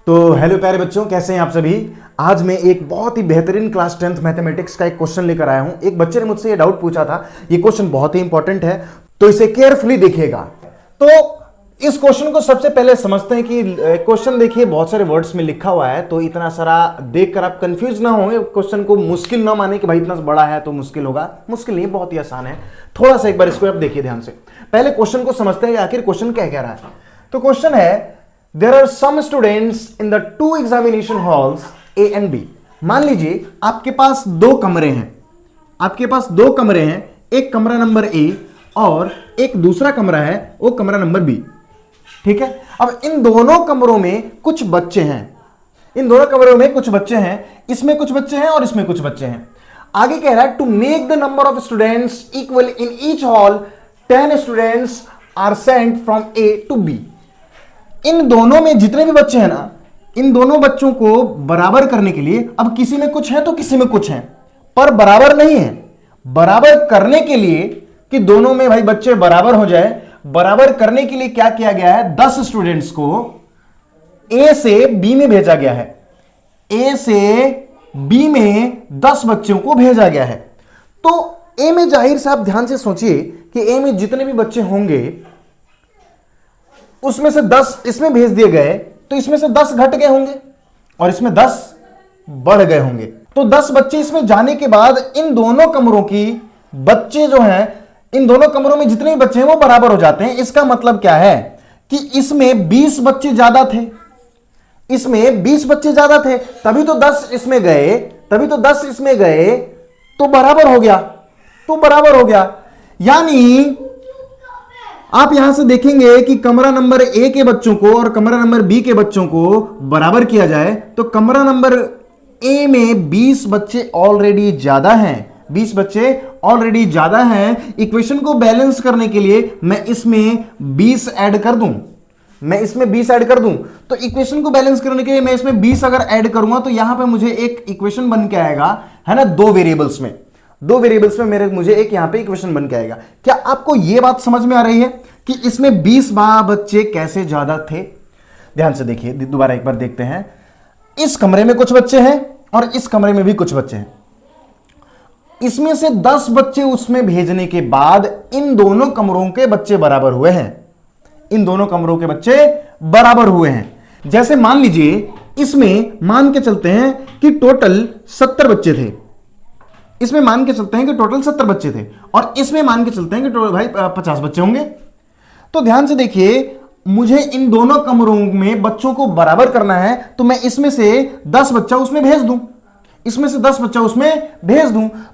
तो हेलो प्यारे बच्चों, कैसे हैं आप सभी। आज मैं एक बहुत ही बेहतरीन क्लास 10th मैथमेटिक्स का एक क्वेश्चन लेकर आया हूं। एक बच्चे ने मुझसे ये डाउट पूछा था। ये क्वेश्चन बहुत ही इंपॉर्टेंट है, तो इसे केयरफुली देखिएगा। तो इस क्वेश्चन को सबसे पहले समझते हैं कि क्वेश्चन देखिए बहुत सारे वर्ड्स में लिखा हुआ है, तो इतना सारा देखकर आप कंफ्यूज ना होंगे। क्वेश्चन को मुश्किल ना माने कि भाई इतना बड़ा है तो मुश्किल होगा। मुश्किल नहीं, बहुत ही आसान है। थोड़ा सा एक बार इसको आप देखिए ध्यान से। पहले क्वेश्चन को समझते हैं कि आखिर क्वेश्चन क्या कह रहा है। तो क्वेश्चन है, there are some students in the two examination halls A and B। मान लीजिए आपके पास दो कमरे हैं, एक कमरा नंबर A और एक दूसरा कमरा है वो कमरा नंबर B। ठीक है। अब इन दोनों कमरों में कुछ बच्चे हैं, इसमें कुछ बच्चे हैं और इसमें कुछ बच्चे हैं। आगे कह रहा है to make the number of students equal in each hall 10 students are sent from A to B। इन दोनों में जितने भी बच्चे हैं ना, इन दोनों बच्चों को बराबर करने के लिए, अब किसी में कुछ है तो किसी में कुछ है, पर बराबर नहीं है। बराबर करने के लिए कि दोनों में भाई बच्चे बराबर हो जाए, बराबर करने के लिए क्या किया गया है, 10 स्टूडेंट्स को ए से बी में भेजा गया है। ए से बी में 10 बच्चों को भेजा गया है। तो ए में जाहिर से आप ध्यान से सोचिए कि ए में जितने भी बच्चे होंगे उसमें से 10 इसमें भेज दिए गए, तो इसमें से 10 घट गए होंगे और इसमें 10 बढ़ गए होंगे। तो 10 बच्चे इसमें जाने के बाद इन दोनों कमरों की बच्चे जो हैं, इन दोनों कमरों में जितने भी बच्चे हैं वो बराबर हो जाते हैं। इसका मतलब क्या है कि इसमें 20 बच्चे ज्यादा थे, तभी तो 10 इसमें गए, तो बराबर हो गया। यानी आप यहां से देखेंगे कि कमरा नंबर ए के बच्चों को और कमरा नंबर बी के बच्चों को बराबर किया जाए तो कमरा नंबर ए में 20 बच्चे ऑलरेडी ज्यादा हैं। इक्वेशन को बैलेंस करने के लिए मैं इसमें 20 ऐड कर दूं, तो इक्वेशन को बैलेंस करने के लिए मैं इसमें 20 अगर ऐड करूंगा तो यहां पे मुझे एक इक्वेशन बन के आएगा, है ना। दो वेरिएबल्स में मुझे एक यहां पे इक्वेशन बन के आएगा। क्या आपको यह बात समझ में आ रही है कि इसमें 20 बच्चे कैसे ज्यादा थे। ध्यान से देखिए, दोबारा एक बार देखते हैं। इस कमरे में कुछ बच्चे हैं और इस कमरे में भी कुछ बच्चे हैं। इसमें से 10 बच्चे उसमें भेजने के बाद इन दोनों कमरों के बच्चे बराबर हुए हैं। जैसे मान लीजिए इसमें मान के चलते हैं कि टोटल 70 बच्चे थे, और इसमें मान के चलते हैं कि टोटल भाई 50 बच्चे होंगे। तो ध्यान से देखिए, मुझे इन दोनों कमरों में बच्चों को बराबर करना है, तो मैं इसमें से 10 बच्चा उसमें भेज दूं,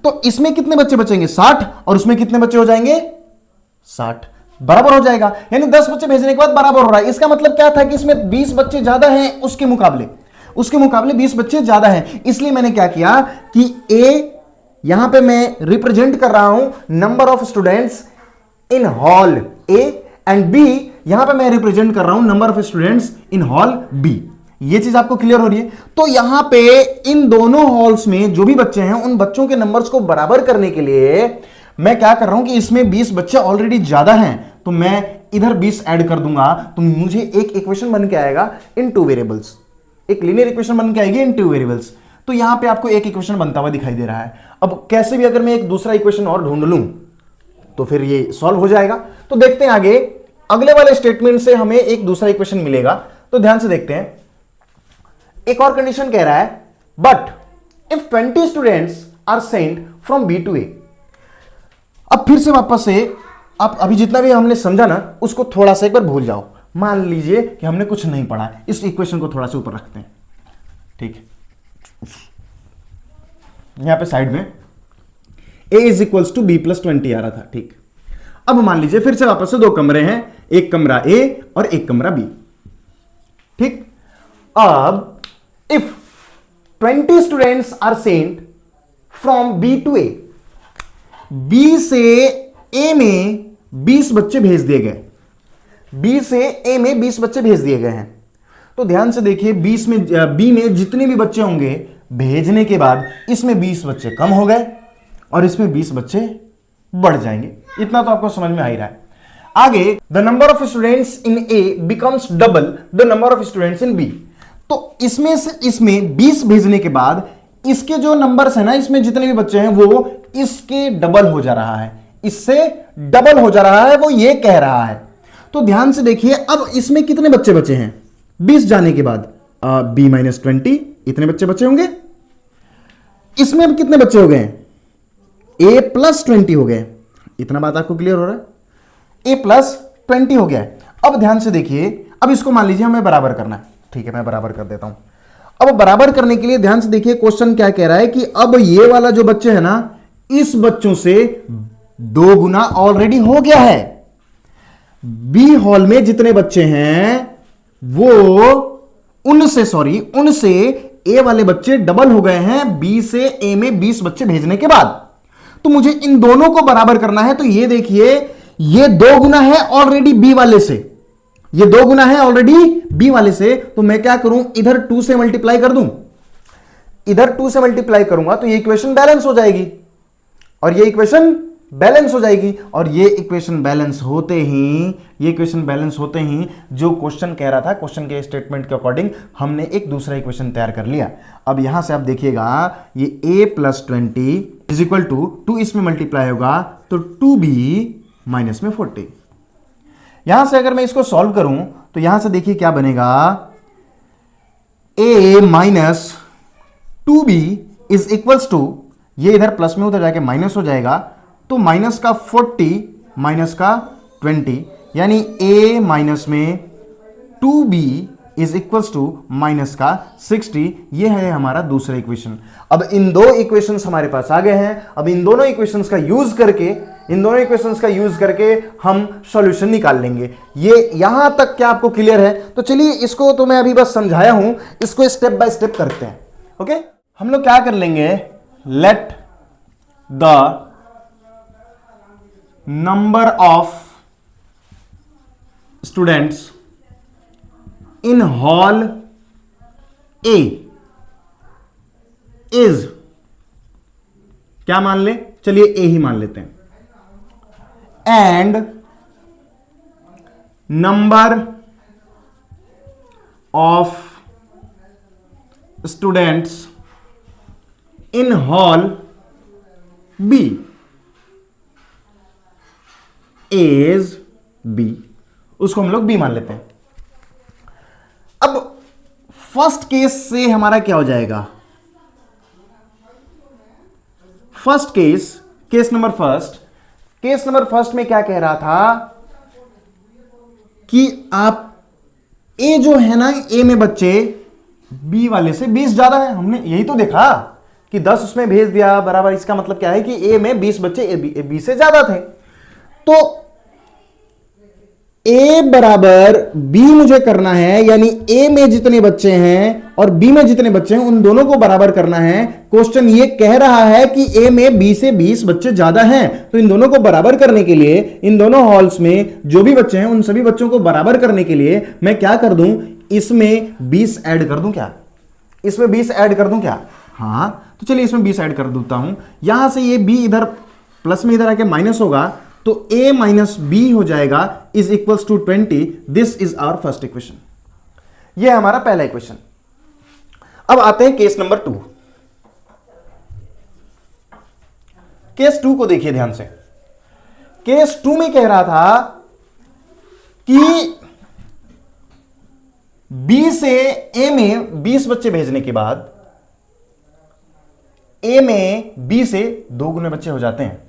तो इसमें कितने बच्चे बचेंगे, 60, और उसमें कितने बच्चे हो जाएंगे, 60, बराबर हो जाएगा। यानी 10 बच्चे भेजने के बाद बराबर हो रहा है। इसका मतलब क्या था कि इसमें 20 बच्चे ज्यादा हैं, उसके मुकाबले 20 बच्चे ज्यादा हैं। इसलिए मैंने क्या किया कि ए यहां पे मैं रिप्रेजेंट कर रहा हूं number of students in hall A, and B यहां पे मैं रिप्रेजेंट कर रहा हूं number of students in hall B. ये चीज आपको क्लियर हो रही है। तो यहां पे इन दोनों हॉल्स में जो भी बच्चे हैं उन बच्चों के नंबर्स को बराबर करने के लिए मैं क्या कर रहा हूं कि इसमें 20 बच्चे ऑलरेडी ज्यादा हैं, तो मैं इधर 20 ऐड कर दूंगा, तो मुझे एक इक्वेशन बन के आएगा इन टू वेरिएबल्स, एक लीनियर इक्वेशन बन के आएगी इन टू वेरिएबल्स। तो यहां पे आपको एक इक्वेशन बनता हुआ दिखाई दे रहा है। अब कैसे भी अगर मैं एक दूसरा इक्वेशन और ढूंढ लूं तो फिर ये सॉल्व हो जाएगा। तो देखते हैं आगे, अगले वाले स्टेटमेंट से हमें एक दूसरा इक्वेशन मिलेगा। तो ध्यान से देखते हैं, एक और कंडीशन कह रहा है, but if 20 students are sent from B to A. अब फिर से वापस से आप अभी जितना भी हमने समझा ना उसको थोड़ा सा एक बार भूल जाओ। मान लीजिए कि हमने कुछ नहीं पढ़ा, इस इक्वेशन को थोड़ा सा ऊपर रखते हैं, ठीक है। यहां पे साइड में a is equals to B plus 20 आ रहा था, ठीक। अब मान लीजिए फिर से वापस से दो कमरे हैं, एक कमरा A और एक कमरा B, ठीक। अब if 20 students are sent from B to A, B से A में 20 बच्चे भेज दिए गए, हैं। तो ध्यान से देखिए, B में जितने भी बच्चे होंगे भेजने के बाद इसमें 20 बच्चे कम हो गए और इसमें 20 बच्चे बढ़ जाएंगे। इतना तो आपको समझ में आ ही रहा है। आगे, the number of students in A becomes double the number of students in B. तो इसमें से इसमें 20 भेजने के बाद इसके जो नंबर्स है ना, इसमें जितने भी बच्चे हैं वो इसके डबल हो जा रहा है, इससे डबल हो जा रहा है, वो ये कह रहा है। तो ध्यान से देखिए, अब इसमें कितने बच्चे बचे हैं 20 जाने के बाद? b-20 इतने बच्चे बचे होंगे। इसमें अब कितने बच्चे हो गए? a+20 हो गए। इतना बात आपको क्लियर हो रहा है? a+20 हो गया है। अब ध्यान से देखिए, अब इसको मान लीजिए हमें बराबर करना है। ठीक है, मैं बराबर कर देता हूं। अब बराबर करने के लिए ध्यान से देखिए, क्वेश्चन क्या कह रहा है कि अब ये वाला जो बच्चे है ना, इस बच्चों से 2 गुना ऑलरेडी हो गया है। बी हॉल में जितने बच्चे हैं वो उनसे ए वाले बच्चे डबल हो गए हैं बी से ए में 20 बच्चे भेजने के बाद। तो मुझे इन दोनों को बराबर करना है। तो ये देखिए, ये 2 गुना है ऑलरेडी बी वाले से, ये 2 गुना है ऑलरेडी बी वाले से। तो मैं क्या करूं, इधर 2 से मल्टीप्लाई कर दूं। इधर 2 से मल्टीप्लाई करूंगा तो ये इक्वेशन बैलेंस हो जाएगी, और ये इक्वेशन बैलेंस हो जाएगी। और ये इक्वेशन बैलेंस होते ही, ये इक्वेशन बैलेंस होते ही जो क्वेश्चन कह रहा था, क्वेश्चन के स्टेटमेंट के अकॉर्डिंग हमने एक दूसरा इक्वेशन तैयार कर लिया। अब यहां से आप देखिएगा, ये a+20 इज इक्वल टू 2 इसमें मल्टीप्लाई होगा तो 2b माइनस में 40। यहां से अगर मैं इसको सॉल्व करूं तो यहां से देखिए क्या बनेगा, a minus 2b is equals to, ये इधर प्लस में उधर जाके माइनस हो जाएगा, तो माइनस का 40 माइनस का 20, यानी a माइनस में 2b is equals to minus का 60। ये है हमारा दूसरा इक्वेशन। अब इन दो इक्वेशंस हमारे पास आ गए हैं। अब इन दोनों इक्वेशंस का यूज करके हम सॉल्यूशन निकाल लेंगे। ये यहां तक क्या आपको क्लियर है? तो चलिए, इसको तो मैं अभी बस समझाया हूं, इसको स्टेप बाय स्टेप करते हैं। ओके, हम लोग क्या कर लेंगे, let the number of students in hall A is, क्या मान ले, चलिए A ही मान लेते हैं, and number of students in hall B is B, उसको हम लोग B मान लेते हैं। अब फर्स्ट केस से हमारा क्या हो जाएगा, फर्स्ट केस नंबर फर्स्ट में क्या कह रहा था कि आप ए जो है ना, ए में बच्चे बी वाले से 20 ज्यादा है। हमने यही तो देखा कि 10 उसमें भेज दिया बराबर, इसका मतलब क्या है कि ए में 20 बच्चे बी से ज्यादा थे। तो ए बराबर बी मुझे करना है, यानी ए में जितने बच्चे हैं और बी में जितने बच्चे हैं उन दोनों को बराबर करना है। क्वेश्चन ये कह रहा है कि ए में बी से 20 बच्चे ज्यादा हैं, तो इन दोनों को बराबर करने के लिए, इन दोनों हॉल्स में जो भी बच्चे हैं उन सभी बच्चों को बराबर करने के लिए मैं क्या कर दूं, इसमें 20 ऐड कर दूं क्या? इसमें 20 ऐड कर दूं क्या? हाँ, तो चलिए इसमें 20 ऐड कर देता हूं। यहां से ये बी इधर प्लस में इधर आके माइनस होगा, तो a माइनस बी हो जाएगा is equals to 20। This is our first equation. यह है हमारा पहला इक्वेशन। अब आते हैं केस नंबर 2। केस 2 को देखिए ध्यान से। केस 2 में कह रहा था कि b से a में 20 बच्चे भेजने के बाद a में b से 2 गुने बच्चे हो जाते हैं,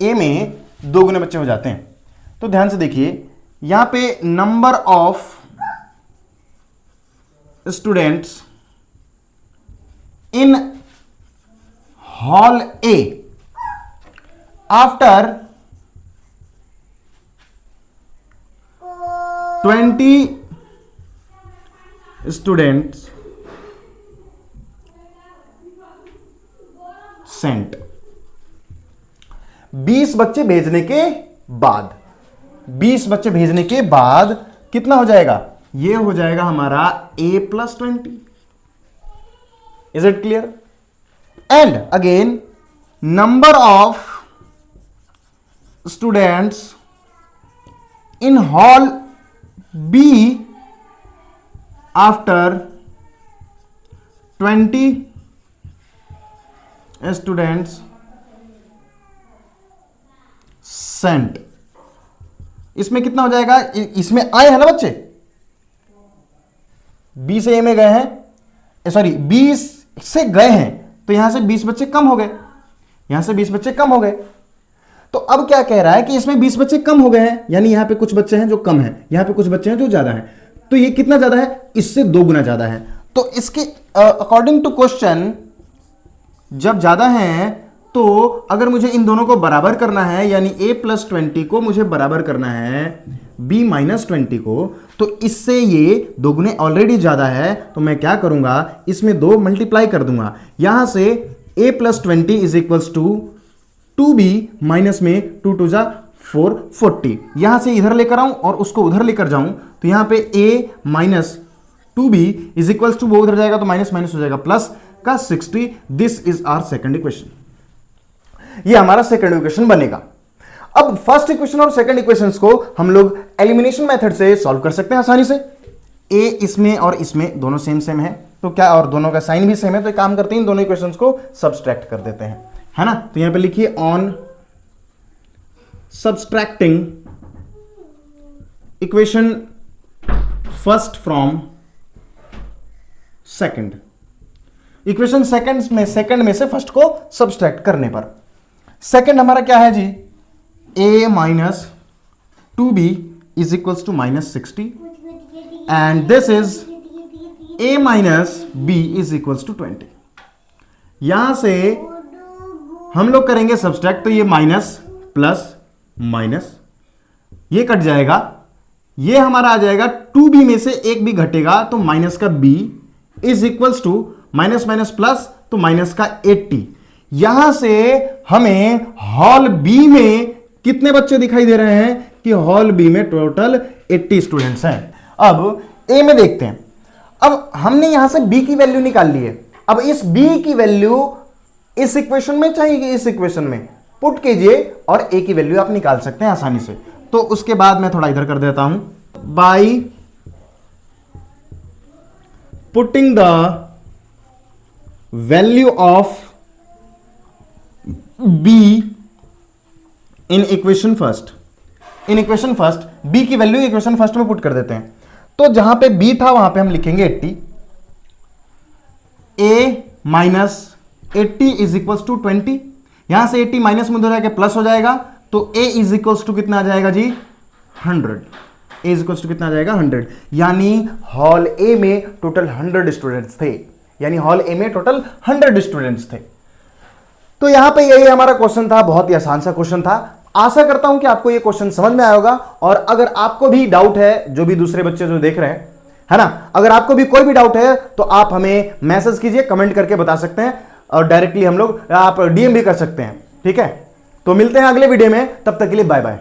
a में 2 गुने बच्चे हो जाते हैं। तो ध्यान से देखिए, यहां पे number of students in hall A after 20 students sent, 20 बच्चे भेजने के बाद, 20 बच्चे भेजने के बाद कितना हो जाएगा? ये हो जाएगा हमारा a+20। Is it clear? And again number of students in hall B after 20 students sent. इसमें कितना हो जाएगा, इसमें आए हैं ना बच्चे, 20 ए में गए हैं, सॉरी 20 से गए हैं, तो यहां से 20 बच्चे कम हो गए, यहां से 20 बच्चे कम हो गए। तो अब क्या कह रहा है कि इसमें 20 बच्चे कम हो गए हैं, यानी यहां पे कुछ बच्चे हैं जो कम हैं, यहां पे कुछ बच्चे हैं जो ज्यादा हैं। तो ये कितना ज्यादा है, इससे 2 गुना ज्यादा है। तो इसके अकॉर्डिंग टू क्वेश्चन जब ज्यादा है, तो अगर मुझे इन दोनों को बराबर करना है, यानी a+20 को मुझे बराबर करना है b-20 को, तो इससे ये 2 गुने ऑलरेडी ज्यादा है, तो मैं क्या करूंगा, इसमें 2 मल्टीप्लाई कर दूंगा। यहां से a+20 is equals to 2b minus में 2 2 जा 4 40, यहां से इधर लेकर आऊं और उसको उधर लेकर जाऊं, तो यहां पे a minus 2b is equals to, वो उधर जाएगा तो माइनस माइनस हो जाएगा प्लस का 60। This is our second equation, ये हमारा सेकंड इक्वेशन बनेगा। अब फर्स्ट इक्वेशन और सेकंड इक्वेशंस को हम लोग एलिमिनेशन मेथड से सॉल्व कर सकते हैं आसानी से। a इसमें और इसमें दोनों सेम सेम है, तो क्या, और दोनों का साइन भी सेम है, तो एक काम करते हैं, इन दोनों इक्वेशंस को सब्सट्रैक्ट कर देते हैं, है ना। तो यहां पे लिखिए on subtracting equation first from second, equation second में से फर्स्ट को सब्सट्रैक्ट करने पर सेकंड हमारा क्या है जी, a minus 2b is equals to -60 and this is a minus b is equals to 20। यहां से हम लोग करेंगे सब्सट्रैक्ट, तो ये माइनस प्लस माइनस ये कट जाएगा, ये हमारा आ जाएगा 2b में से एक भी घटेगा तो माइनस का b is equals to minus minus plus तो माइनस का 80। यहां से हमें हॉल बी में कितने बच्चे दिखाई दे रहे हैं कि हॉल बी में टोटल 80 स्टूडेंट्स हैं। अब ए में देखते हैं, अब हमने यहां से बी की वैल्यू निकाल ली है। अब इस बी की वैल्यू इस इक्वेशन में चाहिए, इस इक्वेशन में पुट कीजिए और ए की वैल्यू आप निकाल सकते हैं आसानी से। तो उसके बाद मैं थोड़ा इधर कर देता हूं, by putting the value of b in equation first, in equation first b की वैल्यू इक्वेशन फर्स्ट में पुट कर देते हैं। तो जहां पे b था वहां पे हम लिखेंगे 80, a minus 80 is equals to 20, यहां से 80 माइनस में हो जाएगा प्लस हो जाएगा, तो a इज इक्वल्स टू कितना आ जाएगा जी 100, a इज इक्वल्स टू कितना आ जाएगा 100, यानी हॉल a में टोटल 100 स्टूडेंट्स थे, यानी हॉल ए में टोटल 100 स्टूडेंट्स थे। तो यहां पे यही हमारा क्वेश्चन था, बहुत ही आसान सा क्वेश्चन था। आशा करता हूं कि आपको ये क्वेश्चन समझ में आया होगा, और अगर आपको भी डाउट है, जो भी दूसरे बच्चे जो देख रहे हैं, है ना, अगर आपको भी कोई भी डाउट है तो आप हमें मैसेज कीजिए, कमेंट करके बता सकते हैं, और डायरेक्टली हम लोग आप डीएम भी कर सकते हैं, ठीक है। तो मिलते हैं अगले वीडियो में, तब तक के लिए बाय बाय।